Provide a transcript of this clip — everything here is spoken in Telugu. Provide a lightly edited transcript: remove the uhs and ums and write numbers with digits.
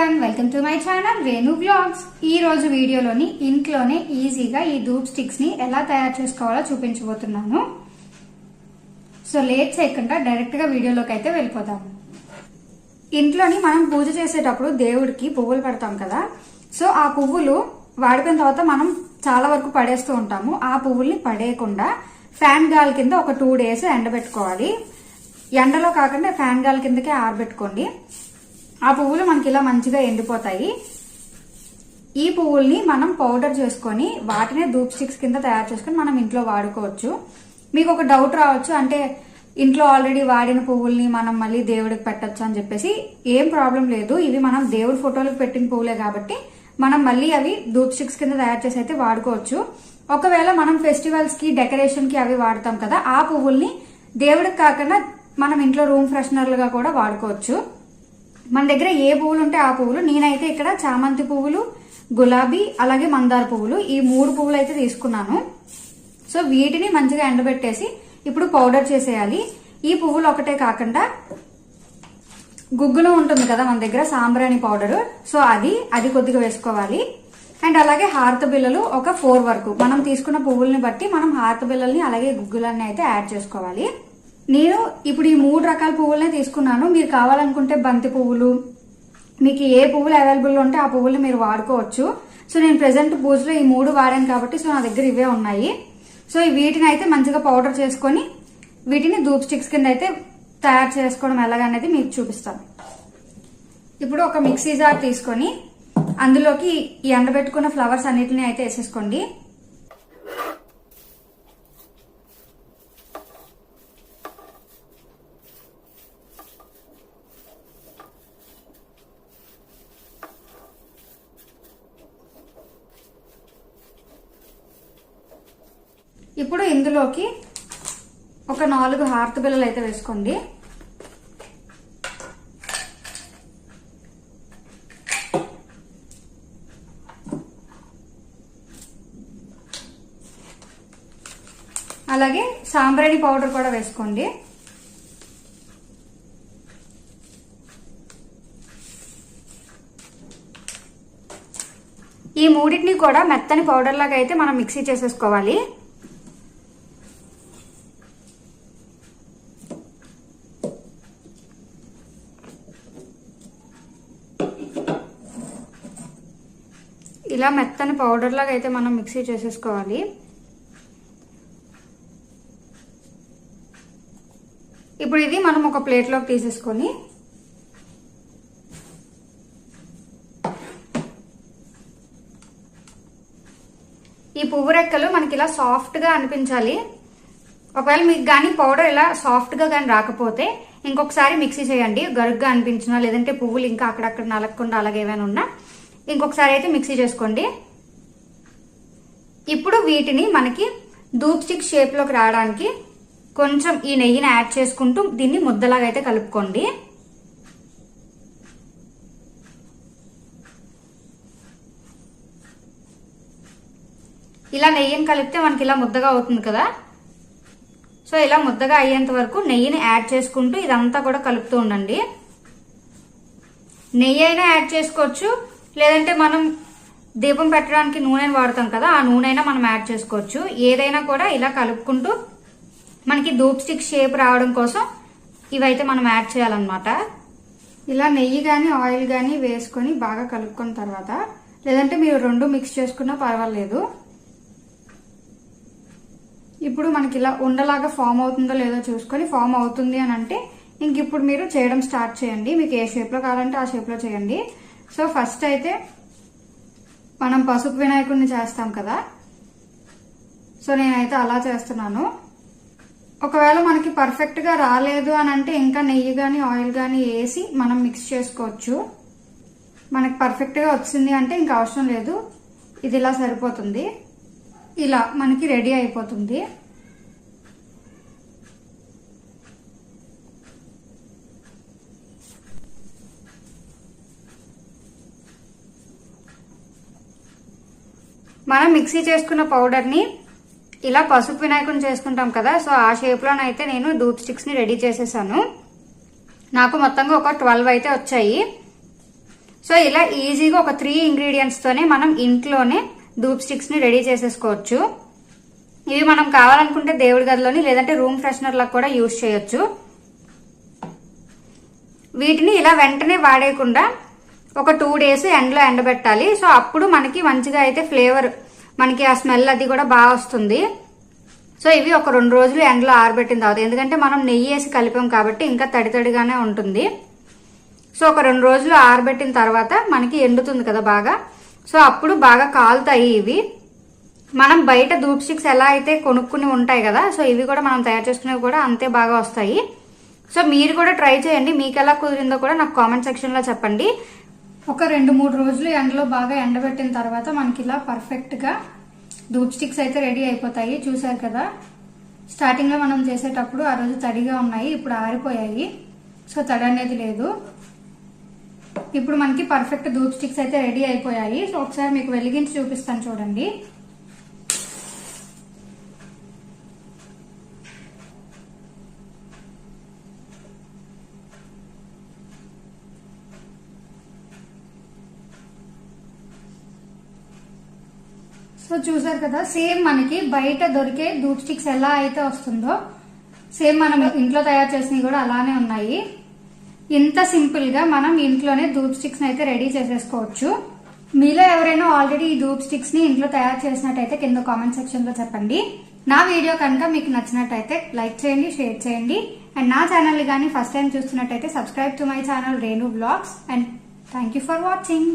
Everyone, welcome to my channel Renu vlogs. ఈ రోజు వీడియోలోని ఇంట్లోనే ఈజీగా ఈ ధూప్ స్టిక్స్ ని ఎలా తయారు చేసుకోవాలో చూపించబోతున్నాను. సో లేట్ చేయకుండా డైరెక్ట్ గా వీడియోలోకి అయితే వెళ్ళిపోతాము. ఇంట్లోని మనం పూజ చేసేటప్పుడు దేవుడికి పువ్వులు పెడతాం కదా. సో ఆ పువ్వులు వాడిపోయిన తర్వాత మనం చాలా వరకు పడేస్తూ ఉంటాము. ఆ పువ్వుల్ని పడేయకుండా ఫ్యాన్ గాలి కింద ఒక 2 days ఎండబెట్టుకోవాలి. ఎండలో కాకుండా ఫ్యాన్ గాలి కిందకే ఆరబెట్టుకోండి. ఆ పువ్వులు మనకి ఇలా మంచిగా ఎండిపోతాయి. ఈ పువ్వుల్ని మనం పౌడర్ చేసుకొని వాటినే ధూప్ స్టిక్స్ కింద తయారు చేసుకొని మనం ఇంట్లో వాడుకోవచ్చు. మీకు ఒక డౌట్ రావచ్చు, అంటే ఇంట్లో ఆల్రెడీ వాడిన పువ్వుల్ని మనం మళ్ళీ దేవుడికి పెట్టచ్చు అని చెప్పేసి. ఏం ప్రాబ్లం లేదు, ఇవి మనం దేవుడి ఫోటోలకు పెట్టిన పువ్వులే కాబట్టి మనం మళ్ళీ అవి ధూప్ స్టిక్స్ కింద తయారు చేసి అయితే వాడుకోవచ్చు. ఒకవేళ మనం ఫెస్టివల్స్ కి డెకరేషన్ కి అవి వాడతాం కదా, ఆ పువ్వుల్ని దేవుడికి కాకుండా మనం ఇంట్లో రూమ్ ఫ్రెషనర్లుగా కూడా వాడుకోవచ్చు. మన దగ్గర ఏ పువ్వులు ఉంటే ఆ పువ్వులు. నేనైతే ఇక్కడ చామంతి పువ్వులు, గులాబీ, అలాగే మందార పువ్వులు, ఈ 3 పువ్వులు అయితే తీసుకున్నాను. సో వీటిని మంచిగా ఎండబెట్టేసి ఇప్పుడు పౌడర్ చేసేయాలి. ఈ పువ్వులు ఒకటే కాకుండా గుగ్గులు ఉంటుంది కదా మన దగ్గర, సాంబ్రాణి పౌడర్. సో అది కొద్దిగా వేసుకోవాలి. అండ్ అలాగే హారత బిళ్ళలు ఒక 4 వరకు, మనం తీసుకున్న పువ్వుల్ని బట్టి మనం హారత బిళ్ళల్ని అలాగే గుగ్గులన్నీ అయితే యాడ్ చేసుకోవాలి. నేను ఇప్పుడు ఈ 3 రకాల పువ్వులనే తీసుకున్నాను. మీరు కావాలనుకుంటే బంతి పువ్వులు, మీకు ఏ పువ్వులు అవైలబుల్ ఉంటే ఆ పువ్వులు మీరు వాడుకోవచ్చు. సో నేను ప్రెసెంట్ పూజలో ఈ 3 వాడాను కాబట్టి సో నా దగ్గర ఇవే ఉన్నాయి. సో వీటిని అయితే మంచిగా పౌడర్ చేసుకొని వీటిని ధూప్ స్టిక్స్ కింద అయితే తయారు చేసుకోవడం ఎలాగనేది మీకు చూపిస్తాను. ఇప్పుడు ఒక మిక్సీ జార్ తీసుకొని అందులోకి ఈ ఎండబెట్టుకున్న ఫ్లవర్స్ అన్నిటిని అయితే వేసేసుకోండి. ఇప్పుడు ఇందులోకి ఒక 4 హారత బిళ్ళలు అయితే వేసుకోండి. అలాగే సాంబ్రాణి పౌడర్ కూడా వేసుకోండి. ఈ మూడింటిని కూడా మెత్తని పౌడర్ లాగా అయితే మనం మిక్సీ చేసేసుకోవాలి. ఇలా మెత్తని పౌడర్ లాగా అయితే మనం మిక్సీ చేసేసుకోవాలి. ఇప్పుడు ఇది మనం ఒక ప్లేట్లోకి తీసేసుకొని ఈ పువ్వు రెక్కలు మనకి ఇలా సాఫ్ట్ గా అనిపించాలి. ఒకవేళ మీకు కానీ పౌడర్ ఇలా సాఫ్ట్ గా కానీ రాకపోతే ఇంకొకసారి మిక్సీ చేయండి. గరుగ్గా అనిపించినా లేదంటే పువ్వులు ఇంకా అక్కడక్కడ నలగకుండా అలాగే ఏమైనా ఉన్నా ఇంకొకసారి అయితే మిక్సీ చేసుకోండి. ఇప్పుడు వీటిని మనకి ధూప్ స్టిక్ షేప్ లోకి రావడానికి కొంచెం ఈ నెయ్యిని యాడ్ చేసుకుంటూ దీన్ని ముద్దలాగా అయితే కలుపుకోండి. ఇలా నెయ్యిని కలిపితే మనకి ఇలా ముద్దగా అవుతుంది కదా. సో ఇలా ముద్దగా అయ్యేంత వరకు నెయ్యిని యాడ్ చేసుకుంటూ ఇదంతా కూడా కలుపుతూ ఉండండి. నెయ్యి అయినా యాడ్ చేసుకోవచ్చు, లేదంటే మనం దీపం పెట్టడానికి నూనెని వాడతాం కదా, ఆ నూనె అయినా మనం యాడ్ చేసుకోవచ్చు. ఏదైనా కూడా ఇలా కలుపుకుంటూ మనకి ధూప్ స్టిక్ షేప్ రావడం కోసం ఇవైతే మనం యాడ్ చేయాలన్నమాట. ఇలా నెయ్యి కానీ ఆయిల్ కానీ వేసుకొని బాగా కలుపుకున్న తర్వాత, లేదంటే మీరు 2 మిక్స్ చేసుకున్నా పర్వాలేదు. ఇప్పుడు మనకి ఇలా ఉండలాగా ఫామ్ అవుతుందో లేదో చూసుకొని, ఫామ్ అవుతుంది అని అంటే ఇంక ఇప్పుడు మీరు చేయడం స్టార్ట్ చేయండి. మీకు ఏ షేప్ లో కావాలంటే ఆ షేప్ లో చేయండి. సో ఫస్ట్ అయితే మనం పసుపు వినాయకుడిని చేస్తాం కదా, సో నేనైతే అలా చేస్తున్నాను. ఒకవేళ మనకి పర్ఫెక్ట్ గా రాలేదు అని అంటే ఇంకా నెయ్యి కానీ ఆయిల్ కానీ వేసి మనం మిక్స్ చేసుకోవచ్చు. మనకి పర్ఫెక్ట్ గా వచ్చింది అంటే ఇంకా అవసరం లేదు, ఇది ఇలా సరిపోతుంది. ఇలా మనకి రెడీ అయిపోతుంది. మనం మిక్సీ చేసుకున్న పౌడర్ ని ఇలా పసుపు వినాయకుని చేసుకుంటాం కదా, సో ఆ షేప్ లోనైతే నేను ధూప్ స్టిక్స్ ని రెడీ చేసేసాను. నాకు మొత్తంగా ఒక 12 అయితే వచ్చాయి. సో ఇలా ఈజీగా ఒక 3 ఇంగ్రీడియంట్స్ తోనే మనం ఇంట్లోనే ధూప్ స్టిక్స్ ని రెడీ చేసేసుకోవచ్చు. ఇవి మనం కావాలనుకుంటే దేవుడి గదిలోని లేదంటే రూమ్ ఫ్రెషనర్ లకు కూడా యూజ్ చేయొచ్చు. వీటిని ఇలా వెంటనే వాడేయకుండా ఒక 2 days ఎండలో ఎండబెట్టాలి. సో అప్పుడు మనకి మంచిగా అయితే ఫ్లేవర్, మనకి ఆ స్మెల్ అది కూడా బాగా వస్తుంది. సో ఇవి ఒక 2 రోజులు ఎండలో ఆరబెట్టిన తర్వాత, ఎందుకంటే మనం నెయ్యి వేసి కలిపాం కాబట్టి ఇంకా తడితడిగానే ఉంటుంది. సో ఒక 2 రోజులు ఆరబెట్టిన తర్వాత మనకి ఎండుతుంది కదా బాగా. సో అప్పుడు బాగా కాలుతాయి ఇవి. మనం బయట ధూప్ స్టిక్స్ ఎలా అయితే కొనుక్కుని ఉంటాయి కదా, సో ఇవి కూడా మనం తయారు చేసుకునేవి కూడా అంతే బాగా వస్తాయి. సో మీరు కూడా ట్రై చేయండి. మీకు ఎలా కుదిరిందో కూడా నాకు కామెంట్ సెక్షన్ లో చెప్పండి. ఒక 2-3 రోజులు ఎండలో బాగా ఎండబెట్టిన తర్వాత మనకి ఇలా పర్ఫెక్ట్ గా ధూప్ స్టిక్స్ అయితే రెడీ అయిపోతాయి. చూసారు కదా, స్టార్టింగ్ లో మనం చేసేటప్పుడు ఆ రోజు తడిగా ఉన్నాయి, ఇప్పుడు ఆరిపోయాయి. సో తడి అనేది లేదు. ఇప్పుడు మనకి పర్ఫెక్ట్ ధూప్ స్టిక్స్ అయితే రెడీ అయిపోయాయి. సో ఒకసారి మీకు వెలిగించి చూపిస్తాను చూడండి. సో చూసారు కదా, సేమ్ మనకి బయట దొరికే ధూప్ స్టిక్స్ ఎలా అయితే వస్తుందో సేమ్ మనం ఇంట్లో తయారు చేసినవి కూడా అలానే ఉన్నాయి. ఇంత సింపుల్ గా మనం ఇంట్లోనే ధూప్ స్టిక్స్ అయితే రెడీ చేసేసుకోవచ్చు. మీలో ఎవరైనా ఆల్రెడీ ఈ ధూప్ స్టిక్స్ ని ఇంట్లో తయారు చేసినట్టయితే కింద కామెంట్ సెక్షన్ లో చెప్పండి. నా వీడియో కనుక మీకు నచ్చినట్టయితే లైక్ చేయండి, షేర్ చేయండి. అండ్ నా ఛానల్ ని కానీ ఫస్ట్ టైం చూస్తున్నట్టయితే subscribe to my channel Renu vlogs. And thank you for watching.